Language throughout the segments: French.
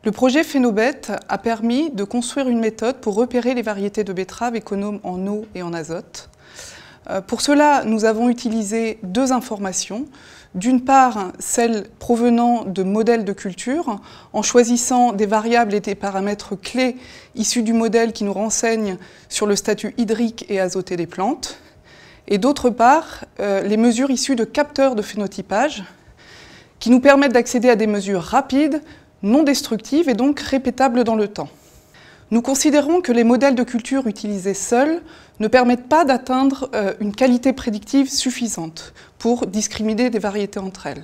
Le projet Phénobet a permis de construire une méthode pour repérer les variétés de betteraves économes en eau et en azote. Pour cela, nous avons utilisé deux informations. D'une part, celle provenant de modèles de culture, en choisissant des variables et des paramètres clés issus du modèle qui nous renseignent sur le statut hydrique et azoté des plantes. Et d'autre part, les mesures issues de capteurs de phénotypage qui nous permettent d'accéder à des mesures rapides, non destructives et donc répétables dans le temps. Nous considérons que les modèles de culture utilisés seuls ne permettent pas d'atteindre une qualité prédictive suffisante pour discriminer des variétés entre elles.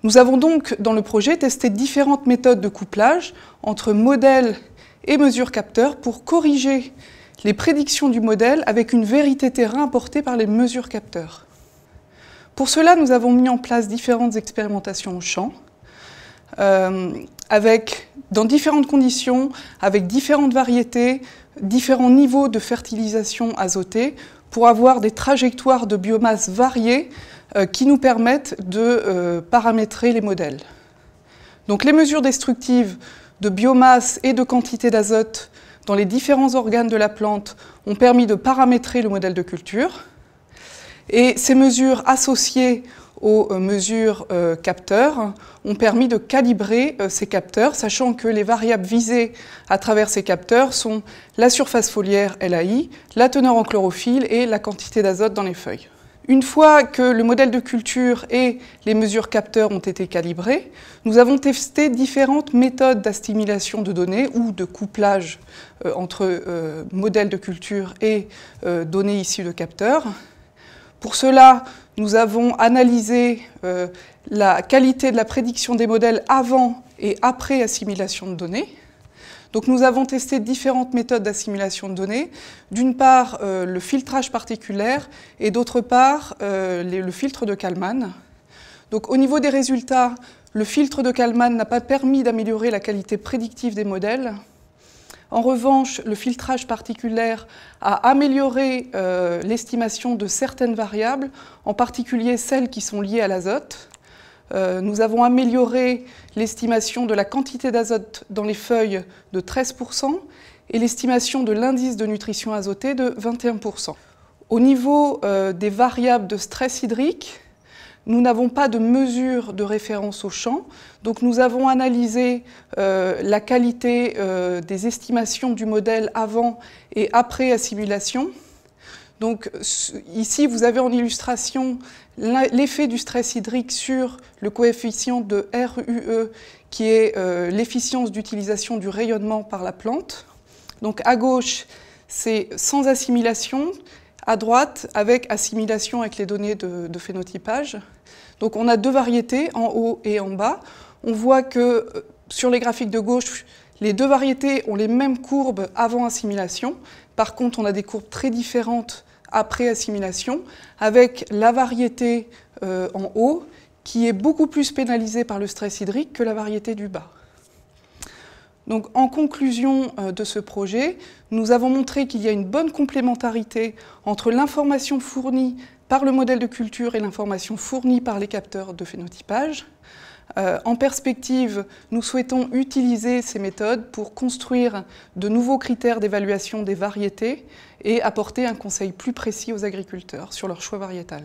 Nous avons donc, dans le projet, testé différentes méthodes de couplage entre modèles et mesures capteurs pour corriger les prédictions du modèle avec une vérité terrain apportée par les mesures capteurs. Pour cela, nous avons mis en place différentes expérimentations au champ, dans différentes conditions, avec différentes variétés, différents niveaux de fertilisation azotée, pour avoir des trajectoires de biomasse variées qui nous permettent de paramétrer les modèles. Donc les mesures destructives de biomasse et de quantité d'azote dans les différents organes de la plante ont permis de paramétrer le modèle de culture. Et ces mesures associées aux mesures capteurs ont permis de calibrer ces capteurs, sachant que les variables visées à travers ces capteurs sont la surface foliaire LAI, la teneur en chlorophylle et la quantité d'azote dans les feuilles. Une fois que le modèle de culture et les mesures capteurs ont été calibrés, nous avons testé différentes méthodes d'assimilation de données ou de couplage entre modèles de culture et données issues de capteurs. Pour cela, nous avons analysé la qualité de la prédiction des modèles avant et après assimilation de données. Donc nous avons testé différentes méthodes d'assimilation de données. D'une part, le filtrage particulaire et d'autre part, le filtre de Kalman. Donc au niveau des résultats, le filtre de Kalman n'a pas permis d'améliorer la qualité prédictive des modèles. En revanche, le filtrage particulaire a amélioré l'estimation de certaines variables, en particulier celles qui sont liées à l'azote. Nous avons amélioré l'estimation de la quantité d'azote dans les feuilles de 13% et l'estimation de l'indice de nutrition azotée de 21%. Au niveau des variables de stress hydrique, nous n'avons pas de mesure de référence au champ, donc nous avons analysé la qualité des estimations du modèle avant et après assimilation. Donc ici, vous avez en illustration l'effet du stress hydrique sur le coefficient de RUE, qui est l'efficience d'utilisation du rayonnement par la plante. Donc à gauche, c'est sans assimilation, à droite, avec assimilation avec les données de phénotypage. Donc on a deux variétés, en haut et en bas. On voit que sur les graphiques de gauche, les deux variétés ont les mêmes courbes avant assimilation. Par contre, on a des courbes très différentes après assimilation, avec la variété en haut qui est beaucoup plus pénalisée par le stress hydrique que la variété du bas. Donc, en conclusion de ce projet, nous avons montré qu'il y a une bonne complémentarité entre l'information fournie par le modèle de culture et l'information fournie par les capteurs de phénotypage. En perspective, nous souhaitons utiliser ces méthodes pour construire de nouveaux critères d'évaluation des variétés et apporter un conseil plus précis aux agriculteurs sur leur choix variétal.